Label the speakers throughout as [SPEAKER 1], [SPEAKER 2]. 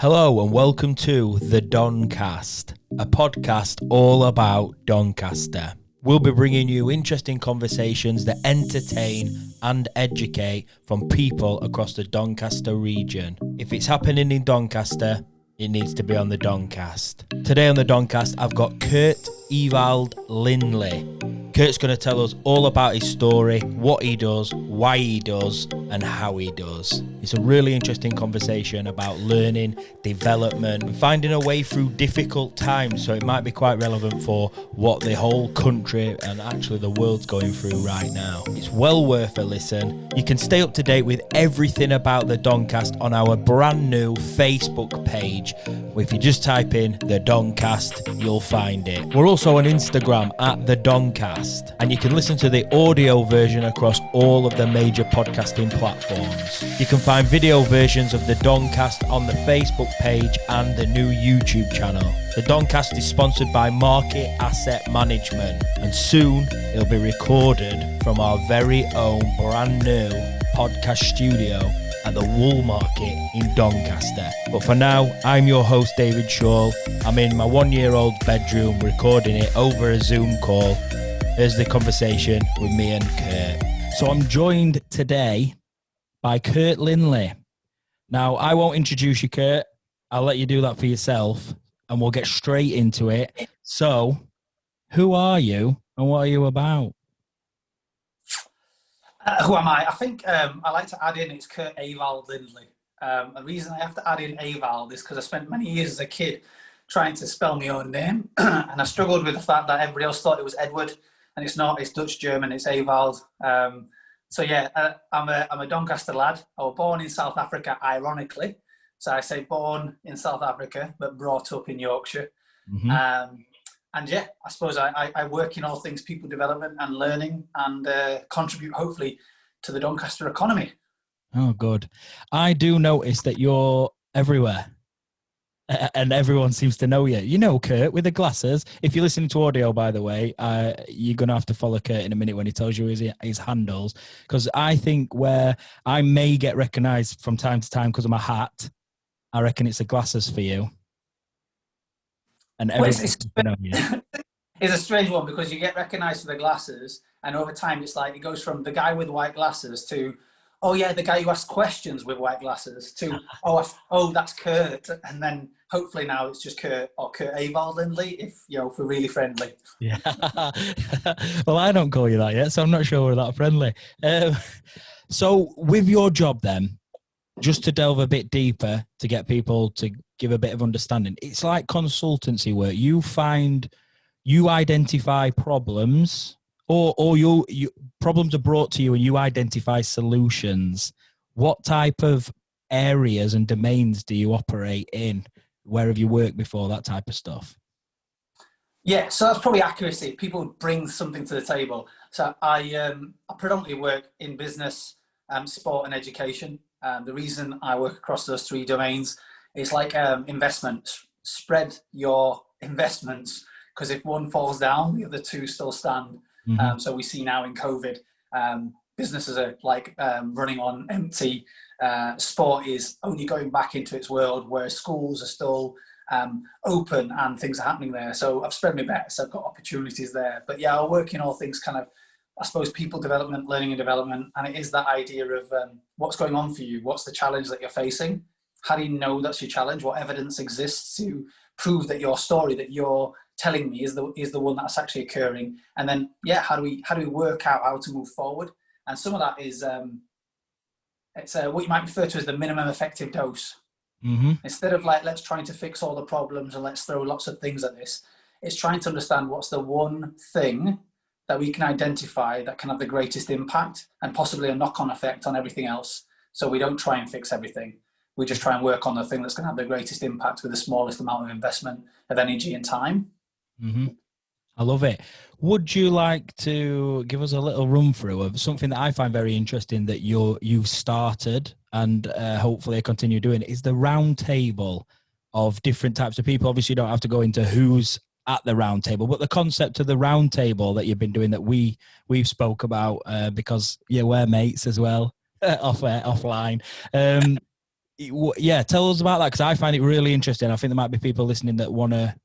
[SPEAKER 1] Hello and welcome to the DonCast, a podcast all about Doncaster. We'll be bringing you interesting conversations that entertain and educate from people across the Doncaster region. If it's happening in Doncaster, it needs to be on the DonCast. Today on the DonCast, I've got Ewald Lindley. Kurt's going to tell us all about his story, what he does, why he does, and how he does. It's a really interesting conversation about learning, development, and finding a way through difficult times, so it might be quite relevant for what the whole country and actually the world's going through right now. It's well worth a listen. You can stay up to date with everything about the DonCast on our brand new Facebook page. If you just type in the DonCast, you'll find it. We're also on Instagram at the DonCast. And you can listen to the audio version across all of the major podcasting platforms. You can find video versions of the DonCast on the Facebook page and the new YouTube channel. The DonCast is sponsored by Market Asset Management, and soon it'll be recorded from our very own brand new podcast studio at the Wool Market in Doncaster. But for now, I'm your host, David Shaw. I'm in my 1-year-old bedroom recording it over a Zoom call. Here's the conversation with me and Kurt. So I'm joined today by Kurt Lindley. Now, I won't introduce you, Kurt. I'll let you do that for yourself, and we'll get straight into it. So, who are you, and what are you about?
[SPEAKER 2] Who am I? I think I like to add in, it's Kurt Ewald Lindley. The reason I have to add in Ewald is because I spent many years as a kid trying to spell my own name, and I struggled with the fact that everybody else thought it was Edward, and it's not. It's Dutch-German, it's Ewald. So yeah, I'm a Doncaster lad. I was born in South Africa, ironically. So I say born in South Africa, but brought up in Yorkshire. Mm-hmm. And yeah, I suppose I work in all things people development and learning, and contribute hopefully to the Doncaster economy.
[SPEAKER 1] Oh, good. I do notice that you're everywhere. And everyone seems to know you. You know Kurt with the glasses. If you're listening to audio, by the way, you're going to have to follow Kurt in a minute when he tells you his handles. Because I think where I may get recognised from time to time because of my hat, I reckon it's the glasses for you. And
[SPEAKER 2] it's a strange one because you get recognised for the glasses, and over time it's like it goes from the guy with white glasses to, oh yeah, the guy who asks questions with white glasses to, oh that's Kurt, and then hopefully now it's just Kurt or Kurt Ewald Lindley if we're really friendly.
[SPEAKER 1] Yeah. Well, I don't call you that yet, so I'm not sure we're that friendly. So with your job then, just to delve a bit deeper to get people to give a bit of understanding, it's like consultancy work. You identify problems, or you problems are brought to you and you identify solutions. What type of areas and domains do you operate in? Where have you worked before, that type of stuff?
[SPEAKER 2] Yeah, so that's probably accuracy. People bring something to the table. So I predominantly work in business, sport and education. The reason I work across those three domains is like investments. Spread your investments, because if one falls down, the other two still stand. Mm-hmm. So we see now in COVID, businesses are like running on empty. Sport is only going back into its world, where schools are still open and things are happening there. So I've spread my bets. I've got opportunities there. But yeah, I work in all things kind of, I suppose, people development, learning and development. And it is that idea of what's going on for you? What's the challenge that you're facing? How do you know that's your challenge? What evidence exists to prove that your story that you're telling me is the one that's actually occurring? And then, yeah, how do we work out how to move forward? And some of that is it's what you might refer to as the minimum effective dose. Mm-hmm. Instead of like, let's try to fix all the problems and let's throw lots of things at this, it's trying to understand what's the one thing that we can identify that can have the greatest impact and possibly a knock-on effect on everything else. So we don't try and fix everything. We just try and work on the thing that's going to have the greatest impact with the smallest amount of investment of energy and time.
[SPEAKER 1] Mm-hmm. I love it. Would you like to give us a little run through of something that I find very interesting that you've started and hopefully continue doing, is the round table of different types of people? Obviously, you don't have to go into who's at the round table, but the concept of the round table that you've been doing that we've spoke about because we're mates as well, offline. Yeah, tell us about that, because I find it really interesting. I think there might be people listening that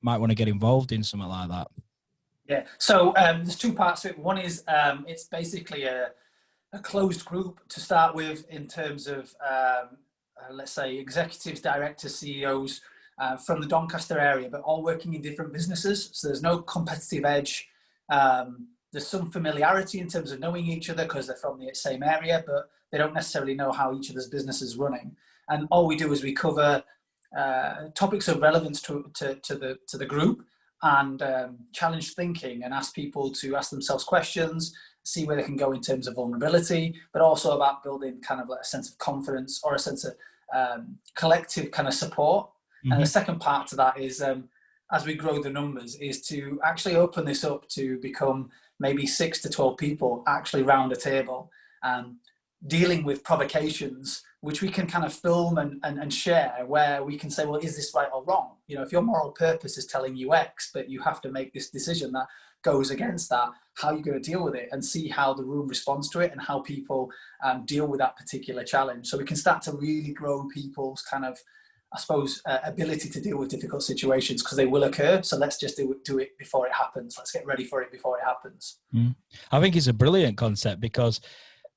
[SPEAKER 1] might want to get involved in something like that.
[SPEAKER 2] Yeah. So there's two parts to it. One is it's basically a closed group to start with in terms of let's say executives, directors, CEOs from the Doncaster area, but all working in different businesses. So there's no competitive edge. There's some familiarity in terms of knowing each other because they're from the same area, but they don't necessarily know how each other's business is running. And all we do is we cover topics of relevance to the group and challenge thinking and ask people to ask themselves questions, see where they can go in terms of vulnerability, but also about building kind of like a sense of confidence or a sense of collective kind of support. Mm-hmm. And the second part to that is, as we grow the numbers, is to actually open this up to become maybe 6 to 12 people actually round a table, dealing with provocations, which we can kind of film and share, where we can say, well, is this right or wrong? You know, if your moral purpose is telling you X, but you have to make this decision that goes against that, how are you going to deal with it, and see how the room responds to it and how people deal with that particular challenge. So we can start to really grow people's kind of, I suppose, ability to deal with difficult situations, because they will occur. So let's just do it before it happens. Let's get ready for it before it happens.
[SPEAKER 1] I think it's a brilliant concept, because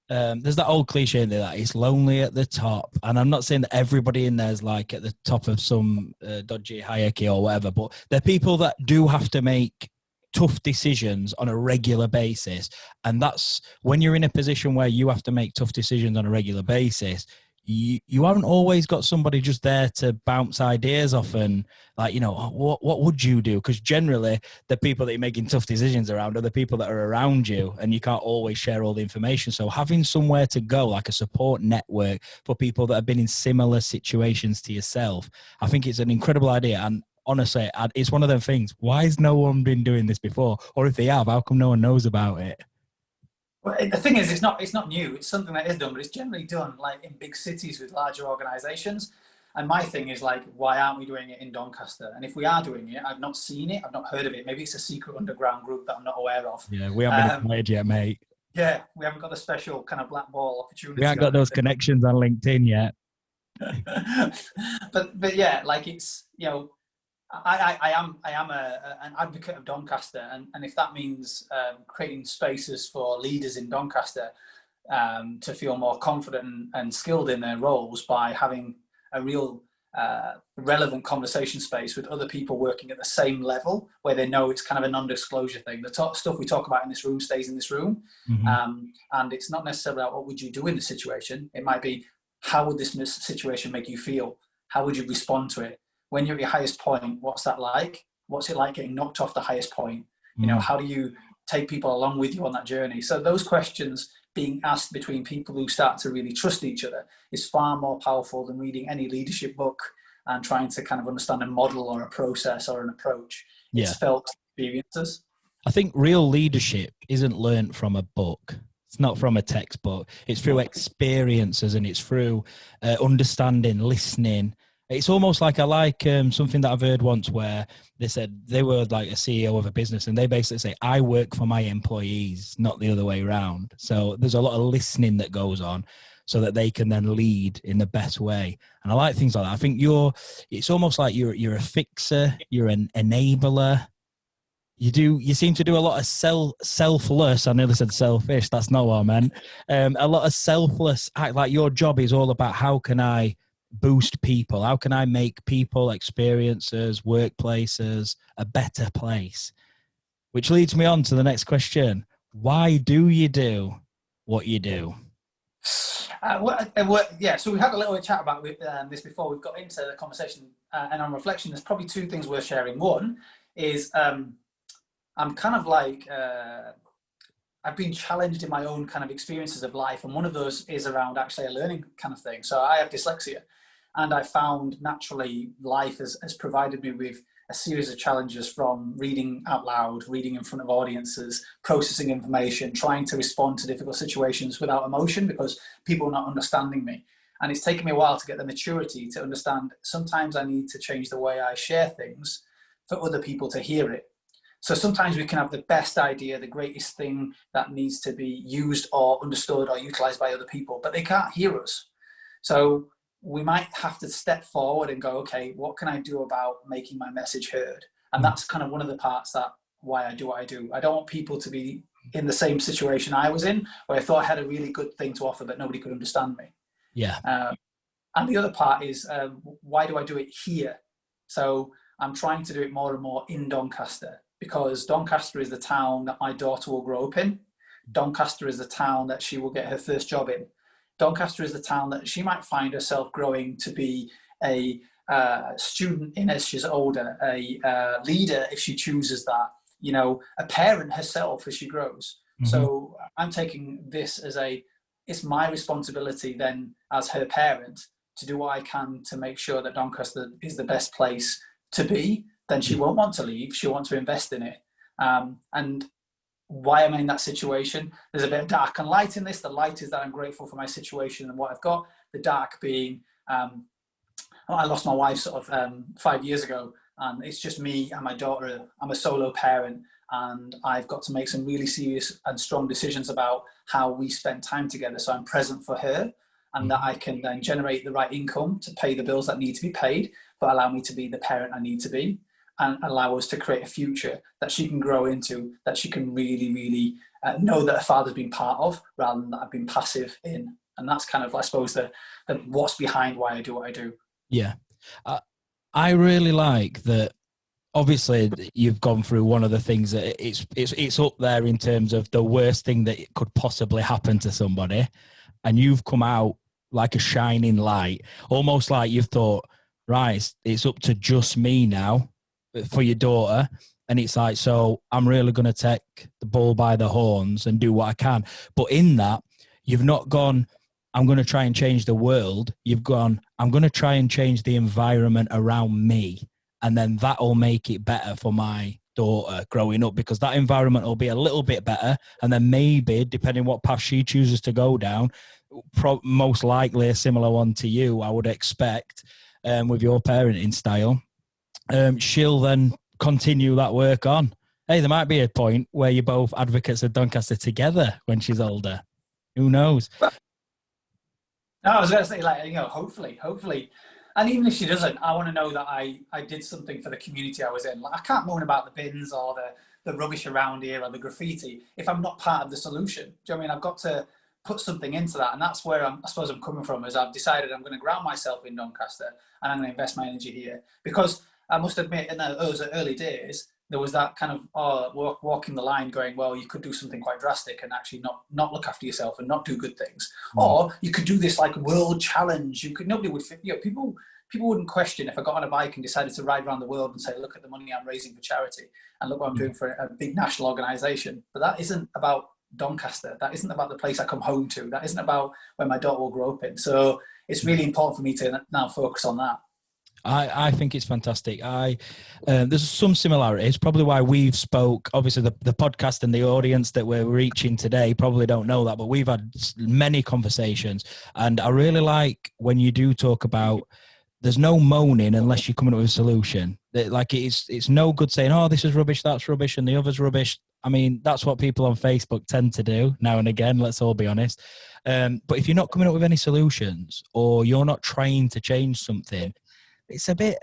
[SPEAKER 1] there's that old cliche in there that it's lonely at the top. And I'm not saying that everybody in there is like at the top of some dodgy hierarchy or whatever, but they're people that do have to make tough decisions on a regular basis. And that's when you're in a position where you have to make tough decisions on a regular basis, you haven't always got somebody just there to bounce ideas off and, like, you know, what would you do? Because generally the people that you're making tough decisions around are the people that are around you, and you can't always share all the information. So having somewhere to go, like a support network for people that have been in similar situations to yourself, I think it's an incredible idea. And honestly, it's one of them things. Why has no one been doing this before? Or if they have, how come no one knows about it?
[SPEAKER 2] Well, the thing is, it's not new. It's something that is done, but it's generally done like in big cities with larger organisations. And my thing is, like, why aren't we doing it in Doncaster? And if we are doing it, I've not seen it. I've not heard of it. Maybe it's a secret underground group that I'm not aware of.
[SPEAKER 1] Yeah, we haven't been invited yet, mate.
[SPEAKER 2] Yeah, we haven't got the special kind of black ball opportunity.
[SPEAKER 1] We haven't got those connections on LinkedIn yet.
[SPEAKER 2] but yeah, like, it's, you know, I am an advocate of Doncaster, and if that means creating spaces for leaders in Doncaster to feel more confident and skilled in their roles by having a real relevant conversation space with other people working at the same level, where they know it's kind of a non-disclosure thing. The stuff we talk about in this room stays in this room, and it's not necessarily about what would you do in the situation. It might be, how would this situation make you feel? How would you respond to it? When you're at your highest point, what's that like? What's it like getting knocked off the highest point? You know, how do you take people along with you on that journey? So those questions being asked between people who start to really trust each other is far more powerful than reading any leadership book and trying to kind of understand a model or a process or an approach. Yeah. It's felt experiences.
[SPEAKER 1] I think real leadership isn't learnt from a book. It's not from a textbook. It's through experiences, and it's through understanding, listening. It's almost like, I like something that I've heard once where they said they were like a CEO of a business, and they basically say, I work for my employees, not the other way around. So there's a lot of listening that goes on so that they can then lead in the best way. And I like things like that. I think it's almost like you're a fixer, you're an enabler. You seem to do a lot of selfless, I nearly said selfish, that's not what I meant. A lot of selfless act, like your job is all about, how can I boost people? How can I make people, experiences, workplaces a better place? Which leads me on to the next question. Why do you do what you do?
[SPEAKER 2] Yeah, so we had a little chat about this before we've got into the conversation, and on reflection, there's probably two things worth sharing. One is I'm kind of like, I've been challenged in my own kind of experiences of life, and one of those is around actually a learning kind of thing. So I have dyslexia, and I found naturally life has provided me with a series of challenges, from reading out loud, reading in front of audiences, processing information, trying to respond to difficult situations without emotion because people are not understanding me. And it's taken me a while to get the maturity to understand sometimes I need to change the way I share things for other people to hear it. So sometimes we can have the best idea, the greatest thing that needs to be used or understood or utilized by other people, but they can't hear us. So we might have to step forward and go, okay, what can I do about making my message heard? And that's kind of one of the parts that why I do what I do. I don't want people to be in the same situation I was in, where I thought I had a really good thing to offer, but nobody could understand me.
[SPEAKER 1] Yeah.
[SPEAKER 2] And the other part is, why do I do it here? So I'm trying to do it more and more in Doncaster, because Doncaster is the town that my daughter will grow up in. Doncaster is the town that she will get her first job in. Doncaster is the town that she might find herself growing to be a student in as she's older, a leader if she chooses that, you know, a parent herself as she grows. Mm-hmm. So I'm taking this as it's my responsibility then as her parent to do what I can to make sure that Doncaster is the best place to be. Then she won't want to leave. She'll want to invest in it. And why am I in that situation? There's a bit of dark and light in this. The light is that I'm grateful for my situation and what I've got. The dark being, I lost my wife sort of 5 years ago, and it's just me and my daughter. I'm a solo parent, and I've got to make some really serious and strong decisions about how we spend time together. So I'm present for her, and that I can then generate the right income to pay the bills that need to be paid, but allow me to be the parent I need to be, and allow us to create a future that she can grow into, that she can really, really know that her father's been part of, rather than that I've been passive in. And that's kind of, I suppose, the what's behind why I do what I do.
[SPEAKER 1] Yeah. I really like that. Obviously, you've gone through one of the things that it's up there in terms of the worst thing that could possibly happen to somebody. And you've come out like a shining light, almost like you've thought, right, it's up to just me now for your daughter. And it's like, so I'm really going to take the bull by the horns and do what I can. But in that, you've not gone, I'm going to try and change the world. You've gone, I'm going to try and change the environment around me. And then that'll make it better for my daughter growing up, because that environment will be a little bit better. And then maybe, depending what path she chooses to go down, most likely a similar one to you, I would expect, with your parenting style, she'll then continue that work on. Hey, there might be a point where you're both advocates of Doncaster together when she's older. Who knows?
[SPEAKER 2] No, I was going to say, like, you know, hopefully. And even if she doesn't, I want to know that I did something for the community I was in. Like, I can't moan about the bins or the rubbish around here or the graffiti if I'm not part of the solution. Do you know what I mean? I've got to put something into that. And that's where I suppose I'm coming from, is I've decided I'm going to ground myself in Doncaster and I'm going to invest my energy here. Because I must admit, in those early days, there was that kind of walking the line going, well, you could do something quite drastic and actually not look after yourself and not do good things. Or you could do this like world challenge. Nobody would, you know, people wouldn't question if I got on a bike and decided to ride around the world and say, look at the money I'm raising for charity and look what I'm doing for a big national organisation. But that isn't about Doncaster. That isn't about the place I come home to. That isn't about where my daughter will grow up in. So it's really important for me to now focus on that.
[SPEAKER 1] I think it's fantastic. There's some similarities, probably why we've spoke. Obviously, the podcast and the audience that we're reaching today probably don't know that, but we've had many conversations. And I really like when you do talk about there's no moaning unless you're coming up with a solution. Like it's no good saying, oh, this is rubbish, that's rubbish, and the other's rubbish. I mean, that's what people on Facebook tend to do now and again, let's all be honest. But if you're not coming up with any solutions or you're not trying to change something, it's a bit,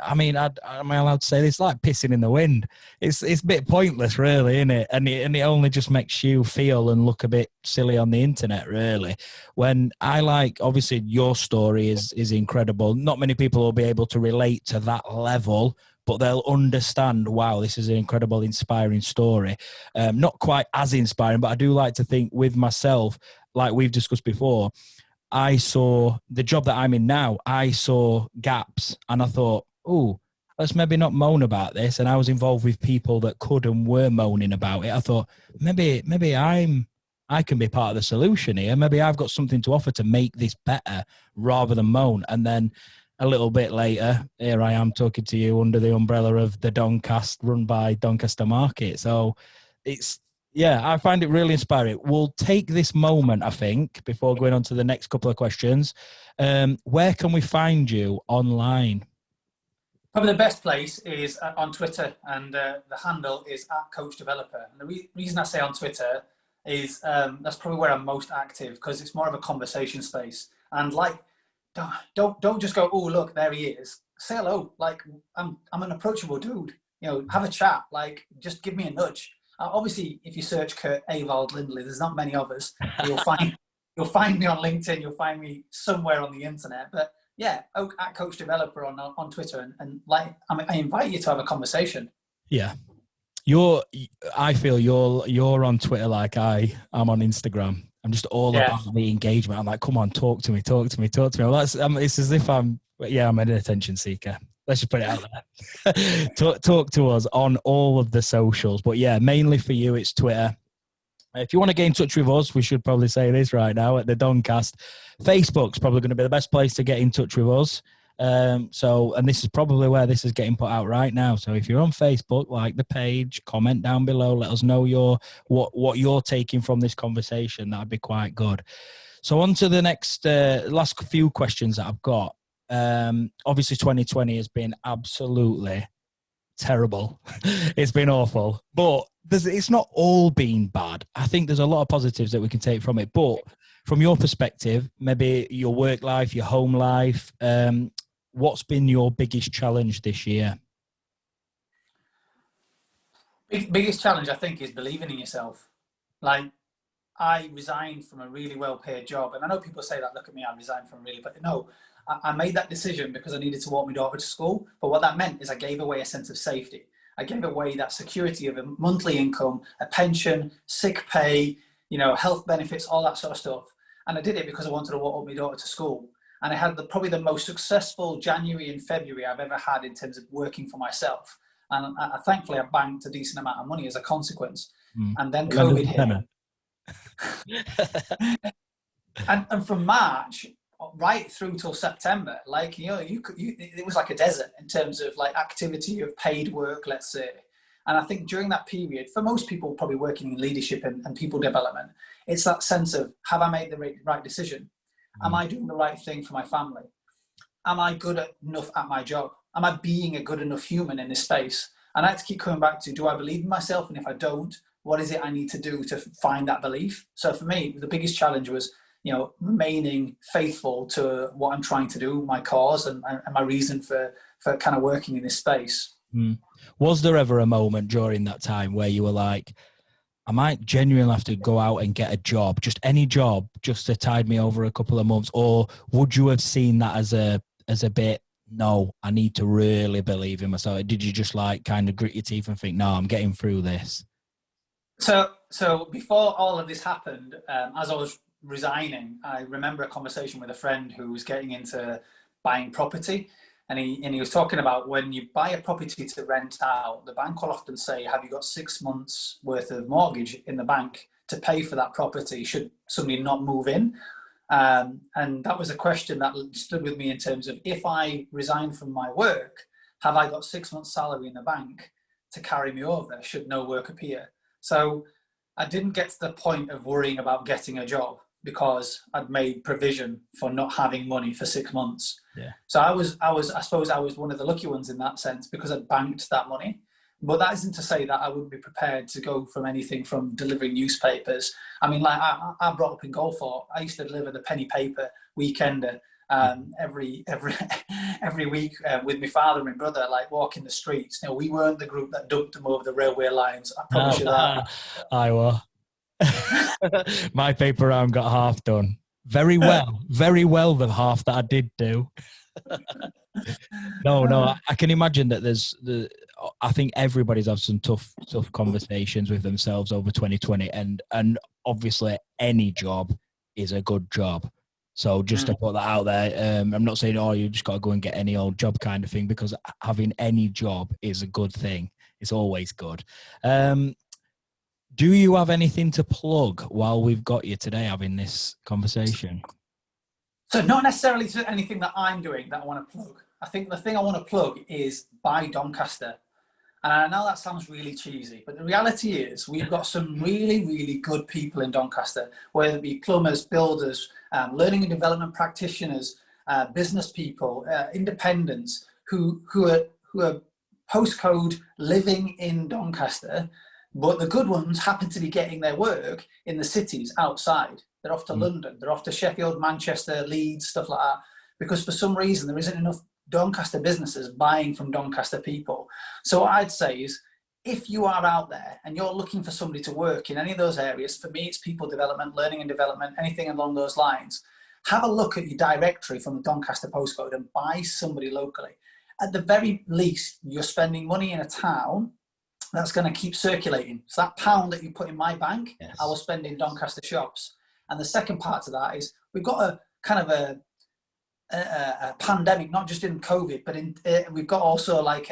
[SPEAKER 1] I mean, am I allowed to say this? It's like pissing in the wind. It's a bit pointless, really, isn't it? And it only just makes you feel and look a bit silly on the internet, really. When I like, obviously, your story is incredible. Not many people will be able to relate to that level, but they'll understand, wow, this is an incredible, inspiring story. Not quite as inspiring, but I do like to think with myself, like we've discussed before, I saw the job that I'm in now, I saw gaps and I thought, oh, let's maybe not moan about this. And I was involved with people that could and were moaning about it. I thought, maybe I can be part of the solution here. Maybe I've got something to offer to make this better rather than moan. And then a little bit later, here I am talking to you under the umbrella of the DonCast run by Doncaster Market. So yeah, I find it really inspiring. We'll take this moment, I think, before going on to the next couple of questions. Where can we find you online?
[SPEAKER 2] Probably the best place is on Twitter, and the handle is @CoachDeveloper. And the reason I say on Twitter is that's probably where I'm most active, because it's more of a conversation space. And like don't just go, oh, look, there he is. Say hello. Like, I'm an approachable dude. Have a chat. Like, just give me a nudge. Obviously, if you search Ewald Lindley, there's not many of us. You'll find me on LinkedIn. You'll find me somewhere on the internet. But yeah, at Coach Developer on Twitter, and like, I invite you to have a conversation.
[SPEAKER 1] Yeah, I feel you're on Twitter like I'm on Instagram. I'm just all about the engagement. I'm like, come on, talk to me. Well, it's as if I'm an attention seeker. Let's just put it out there. talk to us on all of the socials. But yeah, mainly for you, it's Twitter. If you want to get in touch with us, we should probably say this right now at the DonCast. Facebook's probably going to be the best place to get in touch with us. And this is probably where this is getting put out right now. So if you're on Facebook, like the page, comment down below, let us know what you're taking from this conversation. That'd be quite good. So on to the next last few questions that I've got. Obviously 2020 has been absolutely terrible. It's been awful, but it's not all been bad. I think there's a lot of positives that we can take from it. But from your perspective, maybe your work life, your home life, what's been your biggest challenge this year?
[SPEAKER 2] Biggest challenge, I think, is believing in yourself. Like, I resigned from a really well-paid job, and I know people say that, look at me, I resigned from no, I made that decision because I needed to walk my daughter to school. But what that meant is I gave away a sense of safety. I gave away that security of a monthly income, a pension, sick pay, health benefits, all that sort of stuff. And I did it because I wanted to walk my daughter to school. And I had probably the most successful January and February I've ever had in terms of working for myself. And thankfully, I banked a decent amount of money as a consequence. And then COVID hit. And from March right through till September, like, it was like a desert in terms of like activity of paid work, let's say. And I think during that period, for most people probably working in leadership and people development, it's that sense of, have I made the right decision? Am I doing the right thing for my family? Am I good enough at my job? Am I being a good enough human in this space? And I have to keep coming back to, do I believe in myself? And if I don't, what is it I need to do to find that belief? So for me, the biggest challenge was, remaining faithful to what I'm trying to do, my cause and my reason for kind of working in this space.
[SPEAKER 1] Was there ever a moment during that time where you were like, I might genuinely have to go out and get a job, just any job, just to tide me over a couple of months? Or would you have seen that as a bit, no, I need to really believe in myself? Did you just like kind of grit your teeth and think, no, I'm getting through this?
[SPEAKER 2] So before all of this happened, as I was resigning, I remember a conversation with a friend who was getting into buying property. And he was talking about, when you buy a property to rent out, the bank will often say, have you got 6 months worth of mortgage in the bank to pay for that property should somebody not move in? And that was a question that stood with me in terms of, if I resign from my work, have I got 6 months salary in the bank to carry me over should no work appear? So I didn't get to the point of worrying about getting a job because I'd made provision for not having money for 6 months.
[SPEAKER 1] Yeah.
[SPEAKER 2] So I suppose I was one of the lucky ones in that sense, because I'd banked that money. But that isn't to say that I wouldn't be prepared to go from anything from delivering newspapers. I mean, like, I brought up in Goldthorpe. I used to deliver the penny paper weekender every week with my father and my brother, like walking the streets. We weren't the group that dumped them over the railway lines. I promise you that.
[SPEAKER 1] I were. My paper round got half done. Very well, the half that I did do. No, I can imagine that I think everybody's had some tough conversations with themselves over 2020, and obviously any job is a good job. So just to put that out there, I'm not saying, you just got to go and get any old job kind of thing, because having any job is a good thing. It's always good. Do you have anything to plug while we've got you today having this conversation?
[SPEAKER 2] So not necessarily anything that I'm doing that I want to plug. I think the thing I want to plug is buy Doncaster. And I know that sounds really cheesy, but the reality is we've got some really, really good people in Doncaster, whether it be plumbers, builders, learning and development practitioners, business people, independents who are postcode living in Doncaster, but the good ones happen to be getting their work in the cities outside. They're off to London, they're off to Sheffield, Manchester, Leeds, stuff like that. because for some reason there isn't enough Doncaster businesses buying from Doncaster people. So what I'd say is, if you are out there and you're looking for somebody to work in any of those areas, for me, it's people development, learning and development, anything along those lines, have a look at your directory from the Doncaster postcode and buy somebody locally. At the very least, you're spending money in a town that's going to keep circulating. So that pound that you put in my bank, yes, I will spend in Doncaster shops. And the second part to that is, we've got a kind of a pandemic, not just in COVID, but we've got also like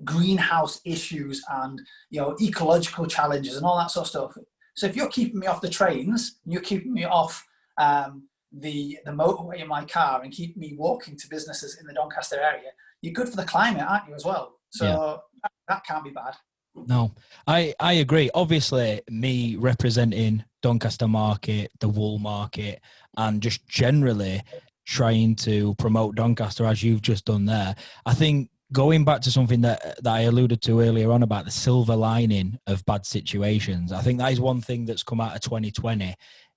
[SPEAKER 2] greenhouse issues and, you know, ecological challenges and all that sort of stuff. So if you're keeping me off the trains, you're keeping me off the motorway in my car and keep me walking to businesses in the Doncaster area, you're good for the climate, aren't you, as well? So that can't be bad.
[SPEAKER 1] No, I agree. Obviously, me representing Doncaster market, the wool market, and just generally trying to promote Doncaster as you've just done there, I think going back to something that I alluded to earlier on about the silver lining of bad situations, I think that is one thing that's come out of 2020,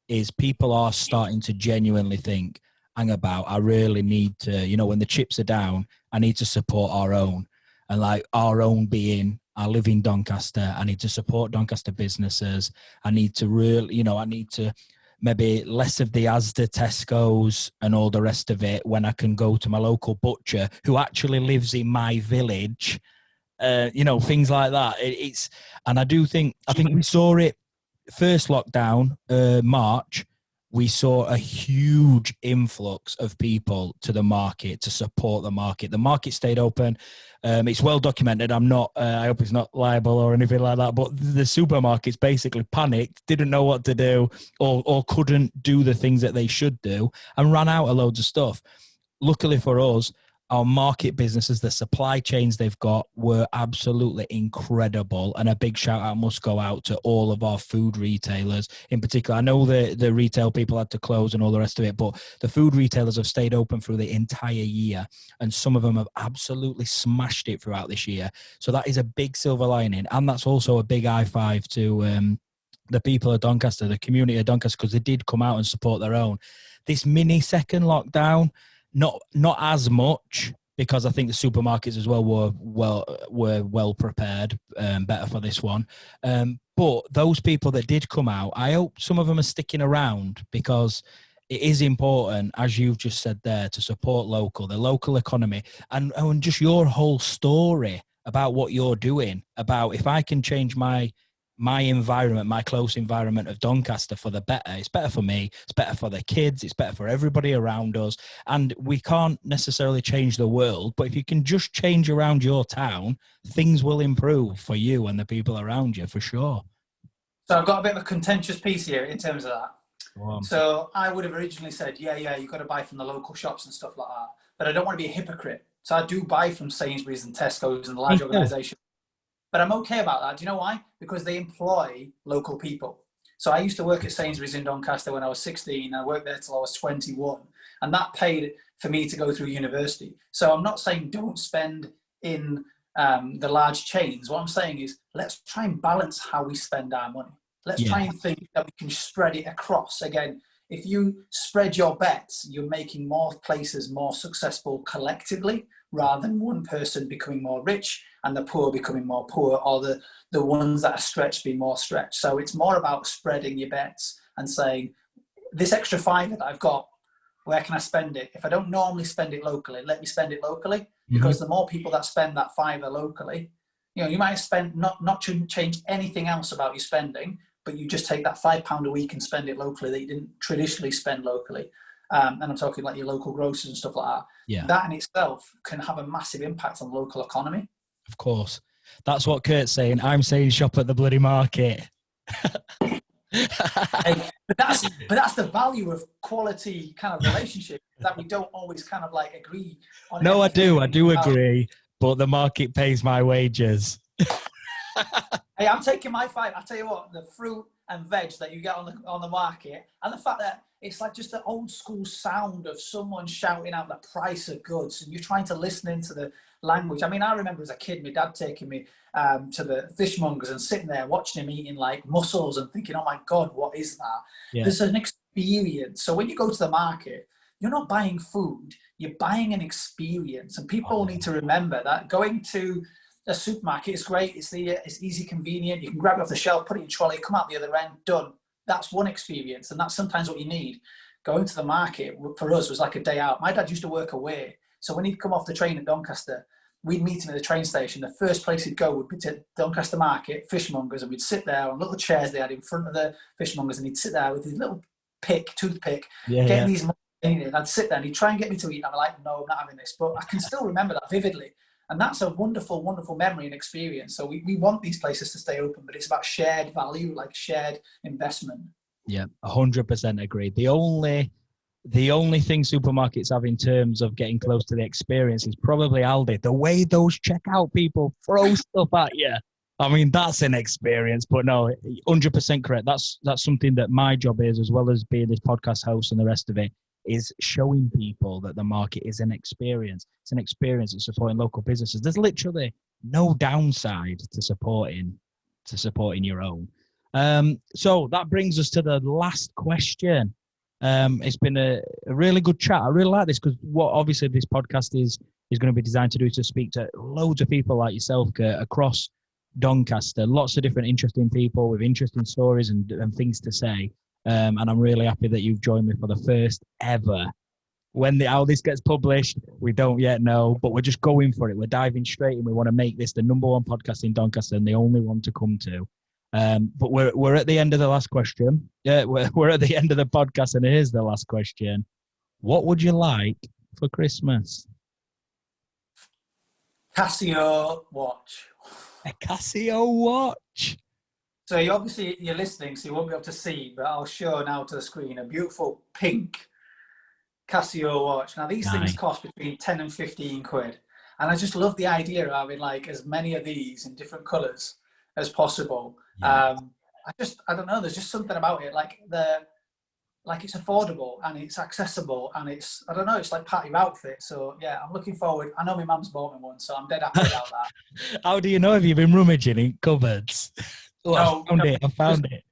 [SPEAKER 1] is people are starting to genuinely think, hang about, I really need to, you know, when the chips are down, I need to support our own. And like our own being, I live in Doncaster, I need to support Doncaster businesses. I need to really, you know, I need to maybe less of the Asda, Tesco's and all the rest of it when I can go to my local butcher who actually lives in my village, you know, things like that. And I think we saw it first lockdown, March, we saw a huge influx of people to the market to support the market. The market stayed open. It's well documented. I hope it's not liable or anything like that, but the supermarkets basically panicked, didn't know what to do, or couldn't do the things that they should do, and ran out of loads of stuff. Luckily for us, our market businesses, the supply chains they've got were absolutely incredible. And a big shout out must go out to all of our food retailers in particular. I know the retail people had to close and all the rest of it, but the food retailers have stayed open through the entire year. And some of them have absolutely smashed it throughout this year. So that is a big silver lining. And that's also a big high five to the people of Doncaster, the community of Doncaster, because they did come out and support their own. This mini second lockdown, not as much, because I think the supermarkets as well were well prepared, better for this one. But those people that did come out, I hope some of them are sticking around, because it is important, as you've just said there, to support the local economy, and just your whole story about what you're doing, about if I can change my environment, my close environment of Doncaster for the better. It's better for me, it's better for the kids, it's better for everybody around us. And we can't necessarily change the world, but if you can just change around your town, things will improve for you and the people around you, for sure.
[SPEAKER 2] So I've got a bit of a contentious piece here in terms of that. So I would have originally said, you've got to buy from the local shops and stuff like that. But I don't want to be a hypocrite. So I do buy from Sainsbury's and Tesco's and the large organisations. But I'm okay about that. Do you know why? Because they employ local people. So I used to work at Sainsbury's in Doncaster when I was 16. I worked there till I was 21. And that paid for me to go through university. So I'm not saying don't spend in the large chains. What I'm saying is, let's try and balance how we spend our money. Let's try and think that we can spread it across. Again, if you spread your bets, you're making more places more successful collectively, rather than one person becoming more rich and the poor becoming more poor, or the ones that are stretched being more stretched. So it's more about spreading your bets and saying, this extra fiver that I've got, where can I spend it? If I don't normally spend it locally, let me spend it locally, because the more people that spend that fiver locally, you know, you might spend not to change anything else about your spending, but you just take that £5 a week and spend it locally that you didn't traditionally spend locally. And I'm talking like your local grocers and stuff like that. Yeah. That in itself can have a massive impact on the local economy.
[SPEAKER 1] Of course. That's what Kurt's saying. I'm saying shop at the bloody market.
[SPEAKER 2] But that's the value of quality kind of relationship that we don't always kind of like agree on.
[SPEAKER 1] No, I do agree, but the market pays my wages.
[SPEAKER 2] Hey, I'm taking my fight. I tell you what, the fruit and veg that you get on the market, and the fact that it's like just the old school sound of someone shouting out the price of goods, and you're trying to listen into the language. I mean, I remember as a kid, my dad taking me to the fishmongers and sitting there watching him eating like mussels and thinking, oh my God, what is that? Yeah. There's an experience. So when you go to the market, you're not buying food, you're buying an experience. And people need to remember that going to a supermarket is great. It's easy, convenient. You can grab it off the shelf, put it in your trolley, come out the other end, done. That's one experience. And that's sometimes what you need. Going to the market for us was like a day out. My dad used to work away. So when he'd come off the train at Doncaster, we'd meet him at the train station. The first place he'd go would be to Doncaster Market, fishmongers, and we'd sit there on little chairs they had in front of the fishmongers, and he'd sit there with his little toothpick, getting these money in, and I'd sit there and he'd try and get me to eat. And I'm like, no, I'm not having this. But I can still remember that vividly. And that's a wonderful, wonderful memory and experience. So we want these places to stay open, but it's about shared value, like shared investment.
[SPEAKER 1] Yeah, 100% agree. The only thing supermarkets have in terms of getting close to the experience is probably Aldi. The way those checkout people throw stuff at you. I mean, that's an experience, but no, 100% correct. That's something that my job is, as well as being this podcast host and the rest of it, is showing people that the market is an experience. It's an experience of supporting local businesses. There's literally no downside to supporting your own. So that brings us to the last question. It's been a really good chat. I really like this because what obviously this podcast is going to be designed to do is to speak to loads of people like yourself, Kurt, across Doncaster. Lots of different interesting people with interesting stories and things to say. And I'm really happy that you've joined me for the first ever. When how this gets published, we don't yet know, but we're just going for it. We're diving straight in. We want to make this the #1 podcast in Doncaster and the only one to come to. But we're at the end of the last question. Yeah, we're at the end of the podcast, and here's the last question. What would you like for Christmas?
[SPEAKER 2] Casio watch.
[SPEAKER 1] A Casio watch?
[SPEAKER 2] So you're listening, so you won't be able to see, but I'll show now to the screen a beautiful pink Casio watch. Now these things cost between 10 and 15 quid. And I just love the idea of having like as many of these in different colours as possible. Yeah. I don't know, there's just something about it, like it's affordable and it's accessible and it's like part of your outfit. So yeah, I'm looking forward. I know my mum's bought me one, so I'm dead happy about that.
[SPEAKER 1] How do you know? Have you been rummaging in cupboards? I found it.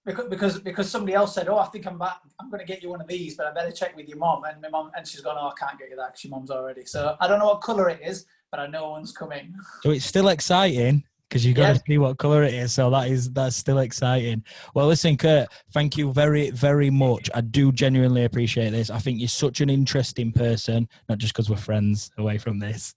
[SPEAKER 2] Because somebody else said, I think I'm going to get you one of these, but I better check with your mum. And my mum, and she's gone, I can't get you that because your mum's already. So I don't know what colour it is, but I know one's coming.
[SPEAKER 1] So it's still exciting. Because you got to see what colour it is, so that's still exciting. Well, listen, Kurt, thank you very, very much. I do genuinely appreciate this. I think you're such an interesting person, not just because we're friends away from this.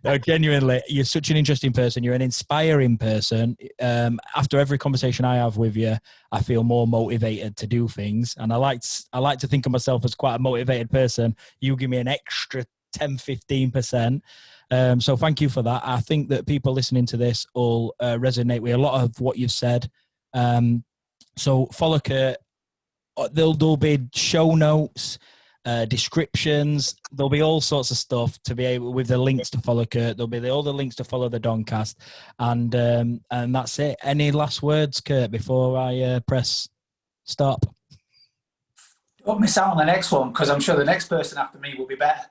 [SPEAKER 1] No, genuinely, you're such an interesting person. You're an inspiring person. After every conversation I have with you, I feel more motivated to do things, and I like to think of myself as quite a motivated person. You give me an extra 10-15%. So thank you for that. I think that people listening to this will resonate with a lot of what you've said. So follow Kurt. There'll be show notes, descriptions. There'll be all sorts of stuff to be able with the links to follow Kurt. There'll be all the links to follow the DonCast, and that's it. Any last words, Kurt, before I press stop?
[SPEAKER 2] Don't miss out on the next one because I'm sure the next person after me will be better.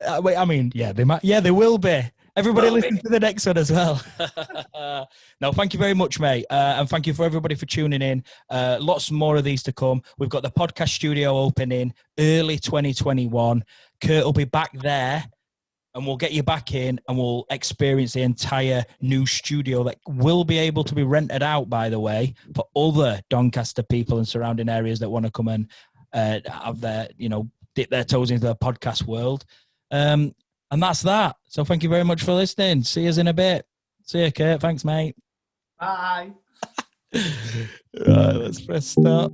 [SPEAKER 1] I mean, yeah, they might. Yeah, they will be. Everybody listen to the next one as well. No, thank you very much, mate. And thank you for everybody for tuning in. Lots more of these to come. We've got the podcast studio opening early 2021. Kurt will be back there and we'll get you back in and we'll experience the entire new studio that will be able to be rented out, by the way, for other Doncaster people and surrounding areas that want to come and have their, dip their toes into the podcast world. And that's that. So thank you very much for listening. See you in a bit. See you, Kurt. Thanks, mate.
[SPEAKER 2] Bye.
[SPEAKER 1] Right, let's press start.